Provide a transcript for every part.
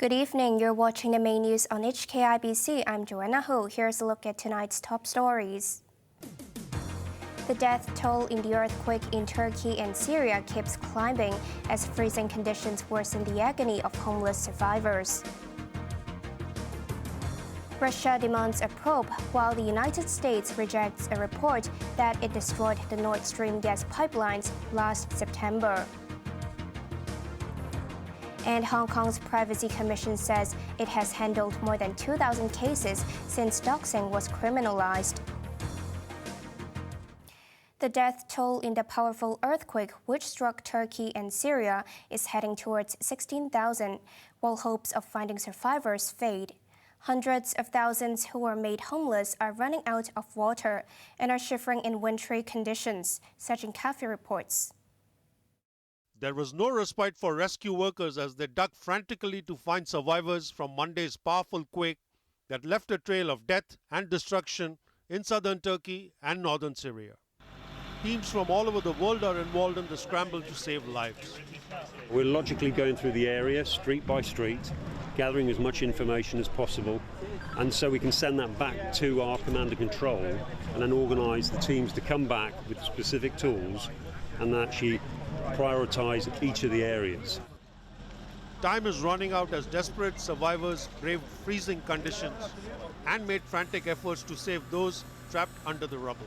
Good evening. You're watching the main news on HKIBC. I'm Joanna Ho. Here's a look at tonight's top stories. The death toll in the earthquake in Turkey and Syria keeps climbing as freezing conditions worsen the agony of homeless survivors. Russia demands a probe, while the United States rejects a report that it destroyed the Nord Stream gas pipelines last September. And Hong Kong's Privacy Commission says it has handled more than 2,000 cases since doxxing was criminalized. The death toll in the powerful earthquake which struck Turkey and Syria is heading towards 16,000, while hopes of finding survivors fade. Hundreds of thousands who were made homeless are running out of water and are shivering in wintry conditions, Seng reports. There was no respite for rescue workers as they dug frantically to find survivors from Monday's powerful quake that left a trail of death and destruction in southern Turkey and northern Syria. Teams from all over the world are involved in the scramble to save lives. We're logically going through the area, street by street, gathering as much information as possible, and so we can send that back to our command and control and then organise the teams to come back with specific tools and actually prioritise each of the areas. Time is running out as desperate survivors braved freezing conditions and made frantic efforts to save those trapped under the rubble.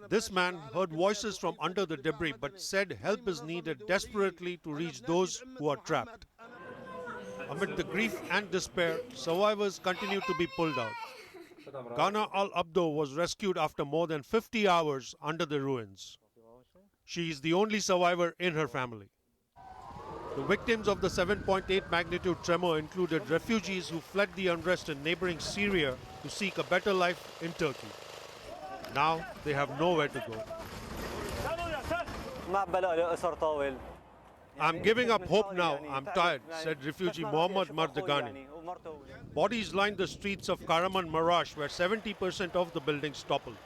This man heard voices from under the debris but said help is needed desperately to reach those who are trapped. Amid the grief and despair, survivors continue to be pulled out. Ghana Al-Abdo was rescued after more than 50 hours under the ruins. She is the only survivor in her family. The victims of the 7.8 magnitude tremor included refugees who fled the unrest in neighboring Syria to seek a better life in Turkey. Now they have nowhere to go. I'm giving up hope now. I'm tired, said refugee Mohammad Mardagani. Bodies lined the streets of Kahramanmaraş where 70% of the buildings toppled.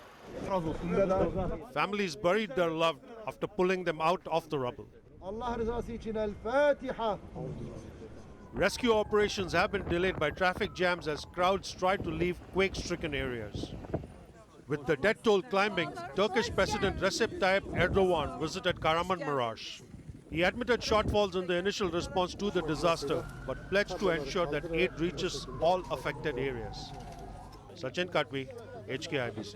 Families buried their loved after pulling them out of the rubble. Rescue operations have been delayed by traffic jams as crowds try to leave quake-stricken areas. With the death toll climbing, Turkish President Recep Tayyip Erdogan visited Kahramanmaraş. He admitted shortfalls in the initial response to the disaster, but pledged to ensure that aid reaches all affected areas. Sachin Katwi, HKIBC.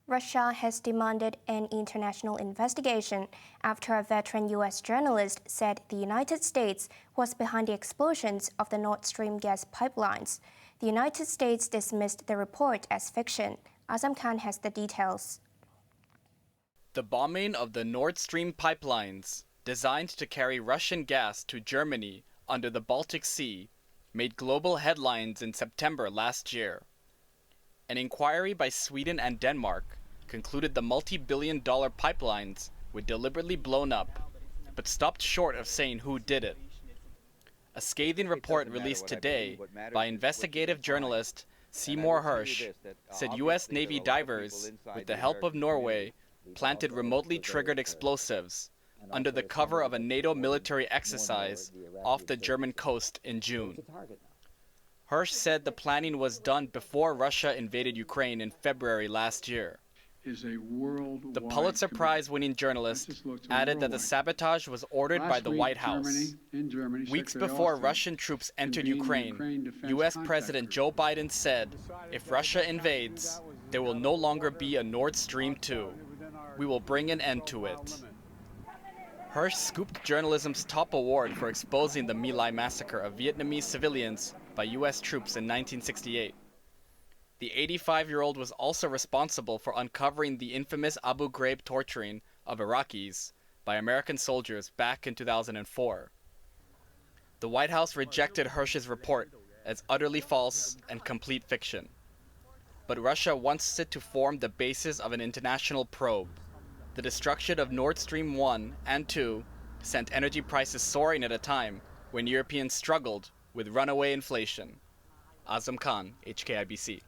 Russia has demanded an international investigation after a veteran U.S. journalist said the United States was behind the explosions of the Nord Stream gas pipelines. The United States dismissed the report as fiction. Azam Khan has the details. The bombing of the Nord Stream pipelines, designed to carry Russian gas to Germany under the Baltic Sea, made global headlines in September last year. An inquiry by Sweden and Denmark concluded the multi-billion-dollar pipelines were deliberately blown up, but stopped short of saying who did it. A scathing report released today by investigative journalist Seymour Hersh said U.S. Navy divers, with the help of Norway, planted remotely triggered explosives under the cover of a NATO military exercise off the German coast in June. Hersh said the planning was done before Russia invaded Ukraine in February last year. The Pulitzer Prize-winning journalist added that the sabotage was ordered by the White House. Weeks before Russian troops entered Ukraine, U.S. President Joe Biden said, if Russia invades, there will no longer be a Nord Stream 2. We will bring an end to it. Hersh scooped journalism's top award for exposing the My Lai massacre of Vietnamese civilians by U.S. troops in 1968. The 85-year-old was also responsible for uncovering the infamous Abu Ghraib torturing of Iraqis by American soldiers back in 2004. The White House rejected Hersh's report as utterly false and complete fiction. But Russia wants it to form the basis of an international probe. The destruction of Nord Stream 1 and 2 sent energy prices soaring at a time when Europeans struggled with runaway inflation. Azam Khan, HKIBC.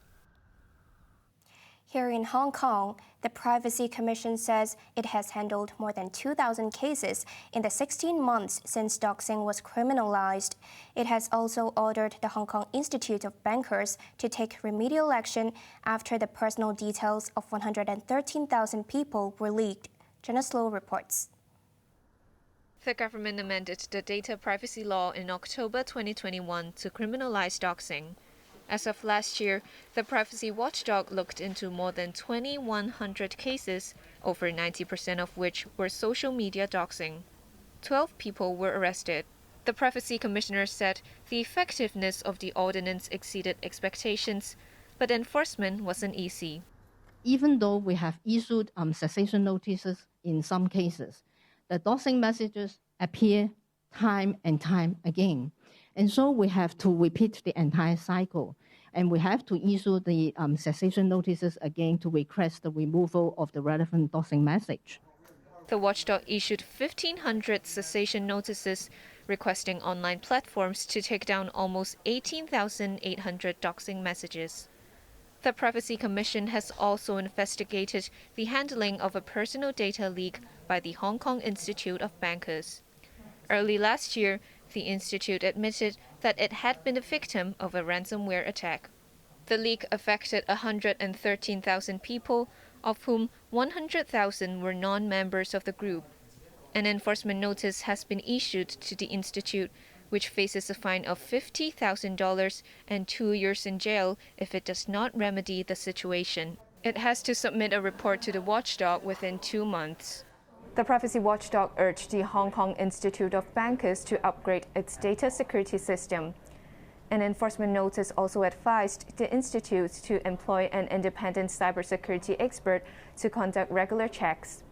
Here in Hong Kong, the Privacy Commission says it has handled more than 2,000 cases in the 16 months since doxing was criminalized. It has also ordered the Hong Kong Institute of Bankers to take remedial action after the personal details of 113,000 people were leaked. Jenna Slow reports. The government amended the data privacy law in October 2021 to criminalize doxing. As of last year, the privacy watchdog looked into more than 2,100 cases, over 90% of which were social media doxing. 12 people were arrested. The Privacy Commissioner said the effectiveness of the ordinance exceeded expectations, but enforcement wasn't easy. Even though we have issued cessation notices in some cases, the doxing messages appear time and time again. And so we have to repeat the entire cycle. And we have to issue the cessation notices again to request the removal of the relevant doxing message. The watchdog issued 1,500 cessation notices, requesting online platforms to take down almost 18,800 doxing messages. The Privacy Commission has also investigated the handling of a personal data leak by the Hong Kong Institute of Bankers. Early last year, the institute admitted that it had been a victim of a ransomware attack. The leak affected 113,000 people, of whom 100,000 were non-members of the group. An enforcement notice has been issued to the institute, which faces a fine of $50,000 and 2 years in jail if it does not remedy the situation. It has to submit a report to the watchdog within 2 months. The privacy watchdog urged the Hong Kong Institute of Bankers to upgrade its data security system. An enforcement notice also advised the institute to employ an independent cybersecurity expert to conduct regular checks.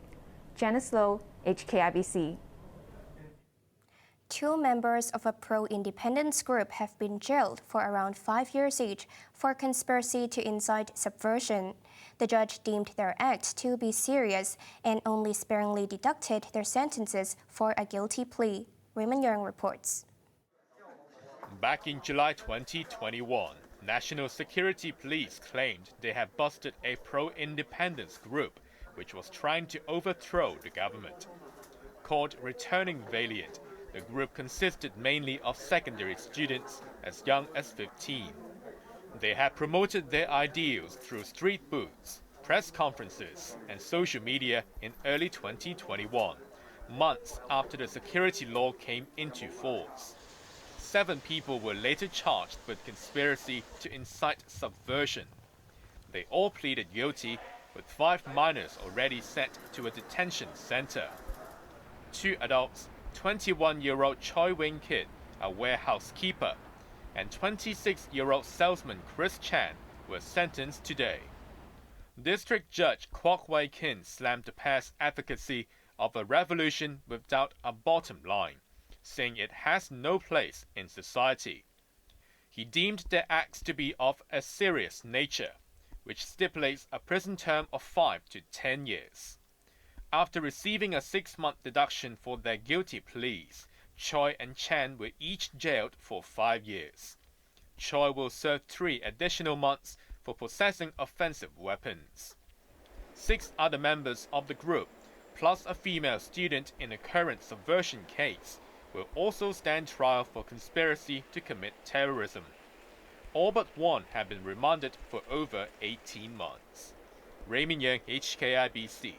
Janice Low, HKIBC. 2 members of a pro-independence group have been jailed for around 5 years each for conspiracy to incite subversion. The judge deemed their act to be serious and only sparingly deducted their sentences for a guilty plea. Raymond Yeung reports. Back in July 2021, National Security Police claimed they had busted a pro-independence group which was trying to overthrow the government. Called Returning Valiant, the group consisted mainly of secondary students as young as 15. They had promoted their ideals through street booths, press conferences, and social media in early 2021, months after the security law came into force. 7 people were later charged with conspiracy to incite subversion. They all pleaded guilty, with 5 minors already sent to a detention center. 2 adults, 21-year-old Choi Wing-kit, a warehouse keeper, and 26-year-old salesman Chris Chan were sentenced today. District Judge Kwok Wai-kin slammed the past advocacy of a revolution without a bottom line, saying it has no place in society. He deemed their acts to be of a serious nature, which stipulates a prison term of 5 to 10 years. After receiving a 6-month deduction for their guilty pleas, Choi and Chan were each jailed for 5 years. Choi will serve 3 additional months for possessing offensive weapons. 6 other members of the group, plus a female student in a current subversion case, will also stand trial for conspiracy to commit terrorism. All but 1 have been remanded for over 18 months. Raymond Yang, HKIBC.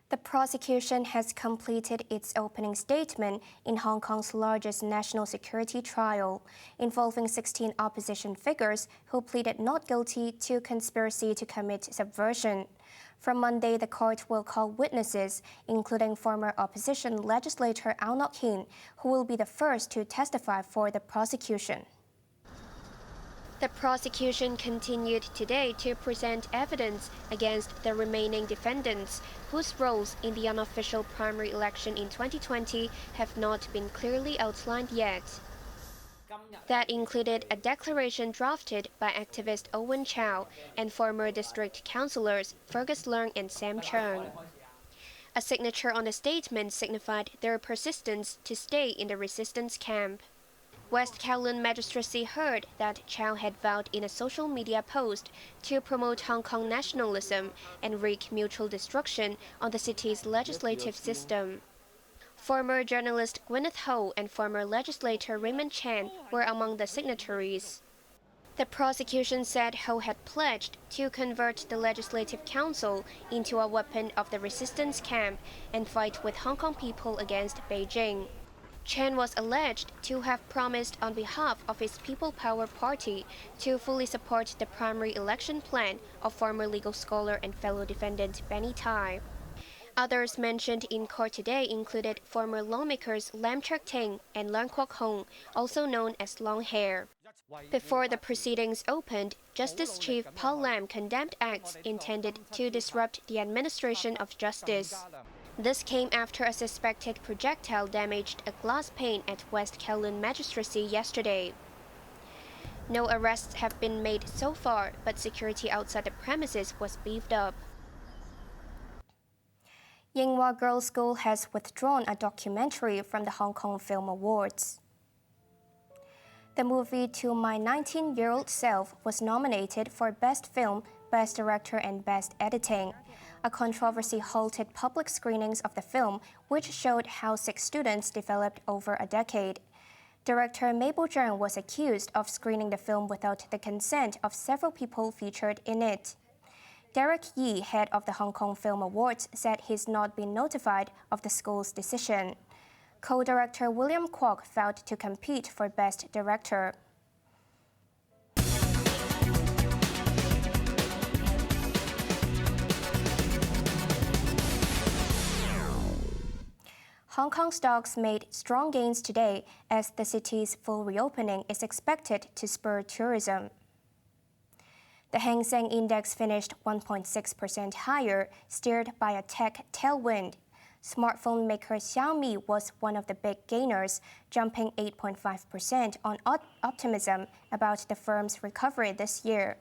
The prosecution has completed its opening statement in Hong Kong's largest national security trial, involving 16 opposition figures who pleaded not guilty to conspiracy to commit subversion. From Monday, the court will call witnesses, including former opposition legislator Au Nok Hin, who will be the first to testify for the prosecution. The prosecution continued today to present evidence against the remaining defendants, whose roles in the unofficial primary election in 2020 have not been clearly outlined yet. That included a declaration drafted by activist Owen Chow and former district councillors Fergus Leung and Sam Chung. A signature on the statement signified their persistence to stay in the resistance camp. West Kowloon Magistracy heard that Chow had vowed in a social media post to promote Hong Kong nationalism and wreak mutual destruction on the city's legislative system. Former journalist Gwyneth Ho and former legislator Raymond Chan were among the signatories. The prosecution said Ho had pledged to convert the Legislative Council into a weapon of the resistance camp and fight with Hong Kong people against Beijing. Chen was alleged to have promised on behalf of his People Power Party to fully support the primary election plan of former legal scholar and fellow defendant Benny Tai. Others mentioned in court today included former lawmakers Lam Cheuk Ting and Leung Kwok Hong, also known as Long Hair. Before the proceedings opened, Justice Chief Paul Lam condemned acts intended to disrupt the administration of justice. This came after a suspected projectile damaged a glass pane at West Kowloon Magistracy yesterday. No arrests have been made so far, but security outside the premises was beefed up. Yangua Girls School has withdrawn a documentary from the Hong Kong Film Awards. The movie To My 19-Year-Old Self was nominated for Best Film, Best Director and Best Editing. A controversy halted public screenings of the film, which showed how 6 students developed over a decade. Director Mabel Zhang was accused of screening the film without the consent of several people featured in it. Derek Yee, head of the Hong Kong Film Awards, said he's not been notified of the school's decision. Co-director William Kwok vowed to compete for Best Director. Hong Kong stocks made strong gains today as the city's full reopening is expected to spur tourism. The Hang Seng Index finished 1.6% higher, steered by a tech tailwind. Smartphone maker Xiaomi was one of the big gainers, jumping 8.5% on optimism about the firm's recovery this year.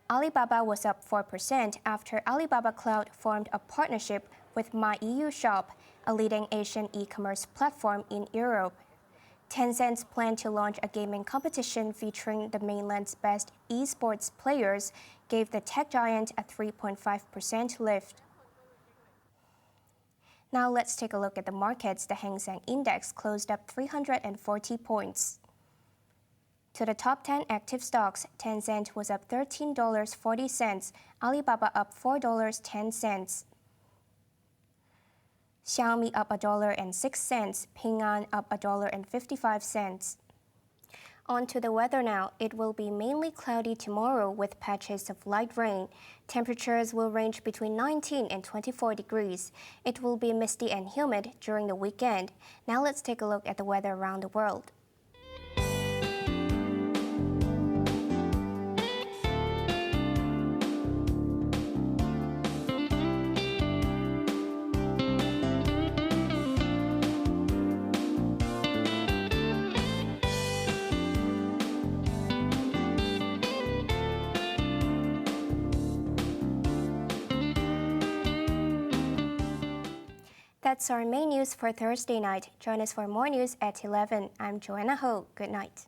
Alibaba was up 4% after Alibaba Cloud formed a partnership with MyEU Shop, a leading Asian e-commerce platform in Europe. Tencent's plan to launch a gaming competition featuring the mainland's best esports players gave the tech giant a 3.5% lift. Now let's take a look at the markets. The Hang Seng Index closed up 340 points. To the top 10 active stocks, Tencent was up $13.40, Alibaba up $4.10. Xiaomi up $1.06, Ping An up $1.55. On to the weather now. It will be mainly cloudy tomorrow with patches of light rain. Temperatures will range between 19 and 24 degrees. It will be misty and humid during the weekend. Now let's take a look at the weather around the world. That's our main news for Thursday night. Join us for more news at 11. I'm Joanna Ho. Good night.